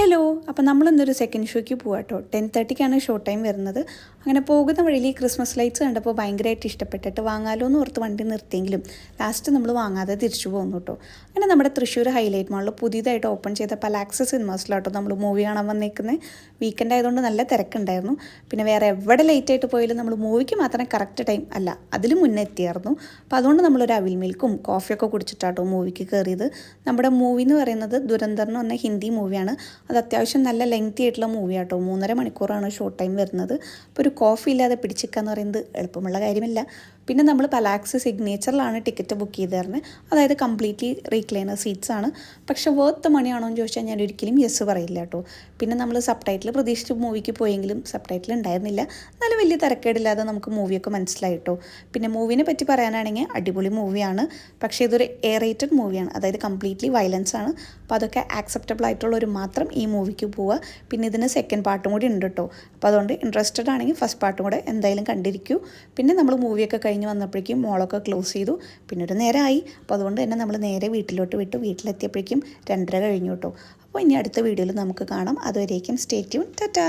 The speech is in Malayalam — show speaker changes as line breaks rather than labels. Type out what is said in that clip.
ഹലോ, അപ്പോൾ നമ്മളിന്നൊരു സെക്കൻഡ് ഷോയ്ക്ക് പോകാം കേട്ടോ. 10:30-ക്കാണ് ഷോ ടൈം വരുന്നത്. അങ്ങനെ പോകുന്ന വഴിയിൽ ഈ ക്രിസ്മസ് ലൈറ്റ്സ് കണ്ടപ്പോൾ ഭയങ്കരമായിട്ട് ഇഷ്ടപ്പെട്ടിട്ട് വാങ്ങാലോ എന്ന് ഓർത്ത് വണ്ടി നിർത്തിയെങ്കിലും ലാസ്റ്റ് നമ്മൾ വാങ്ങാതെ തിരിച്ചു പോകുന്നു കേട്ടോ. അങ്ങനെ നമ്മുടെ തൃശ്ശൂർ ഹൈലൈറ്റ് മാളിൽ പുതിയതായിട്ട് ഓപ്പൺ ചെയ്ത പലാക്സ് സിനിമാസിലാട്ടോ നമ്മൾ മൂവി കാണാൻ വന്നേക്കുന്നത്. വീക്കെൻഡ് ആയതുകൊണ്ട് നല്ല തിരക്കുണ്ടായിരുന്നു. പിന്നെ വേറെ എവിടെ ലേറ്റ് ആയിട്ട് പോയാലും നമ്മൾ മൂവിക്ക് മാത്രമേ കറക്റ്റ് ടൈം അല്ല, അതിലും മുന്നേ എത്തിയായിരുന്നു. അപ്പോൾ അതുകൊണ്ട് നമ്മളൊരു അവിൽ മിൽക്കും കോഫിയൊക്കെ കുടിച്ചിട്ടാട്ടോ മൂവിക്ക് കയറിയത്. നമ്മുടെ മൂവി എന്ന് പറയുന്നത് ദുരന്തർ എന്ന് പറഞ്ഞ ഹിന്ദി മൂവിയാണ്. അത് അത്യാവശ്യം നല്ല ലെങ്തി ആയിട്ടുള്ള മൂവി ആട്ടോ. 3.5 മണിക്കൂറാണ് ഷോ ടൈം വരുന്നത്. അപ്പോൾ ഒരു കോഫി ഇല്ലാതെ പിടിച്ചിരിക്കുക എന്ന് പറയുന്നത് എളുപ്പമുള്ള കാര്യമില്ല. പിന്നെ നമ്മൾ പലാക്സ് സിഗ്നേച്ചറിലാണ് ടിക്കറ്റ് ബുക്ക് ചെയ്തിരുന്നത്. അതായത് കംപ്ലീറ്റ്ലി റീക്ലൈനർ സീറ്റ്സ് ആണ്. പക്ഷേ വർത്ത് മണിയാണോ എന്ന് ചോദിച്ചാൽ ഞാൻ ഒരിക്കലും യെസ് പറയില്ല കേട്ടോ. പിന്നെ നമ്മൾ സബ് ടൈറ്റിൽ പ്രതീക്ഷിച്ച് മൂവിക്ക് പോയെങ്കിലും സബ് ടൈറ്റിൽ ഉണ്ടായിരുന്നില്ല. എന്നാലും വലിയ തിരക്കേടില്ലാതെ നമുക്ക് മൂവിയൊക്കെ മനസ്സിലായി കേട്ടോ. പിന്നെ മൂവിനെ പറ്റി പറയാനാണെങ്കിൽ അടിപൊളി മൂവിയാണ്. പക്ഷേ ഇതൊരു എ റേറ്റഡ് മൂവിയാണ്, അതായത് കംപ്ലീറ്റ്ലി വയലൻസ് ആണ്. അപ്പോൾ അതൊക്കെ ആക്സെപ്റ്റബിൾ ആയിട്ടുള്ളവർ മാത്രം ഈ മൂവിക്ക് പോവുക. പിന്നെ ഇതിന് സെക്കൻഡ് പാർട്ടും കൂടി ഉണ്ട് കേട്ടോ. അപ്പോൾ അതുകൊണ്ട് ഇൻട്രസ്റ്റഡ് ആണെങ്കിൽ ഫസ്റ്റ് പാർട്ടും കൂടെ എന്തായാലും കണ്ടിരിക്കൂ. പിന്നെ നമ്മൾ മൂവിയൊക്കെ കഴിഞ്ഞ് വന്നപ്പോഴേക്കും മോളൊക്കെ ക്ലോസ് ചെയ്തു. പിന്നെ ഒരു നേരമായി. അപ്പോൾ അതുകൊണ്ട് തന്നെ നമ്മൾ നേരെ വീട്ടിലോട്ട് വിട്ടു. വീട്ടിലെത്തിയപ്പോഴേക്കും 2:30 കഴിഞ്ഞു കേട്ടോ. അപ്പോൾ ഇനി അടുത്ത വീഡിയോയിൽ നമുക്ക് കാണാം. അതുവരേക്കും സ്റ്റേ ട്യൂൺ. ടാറ്റാ.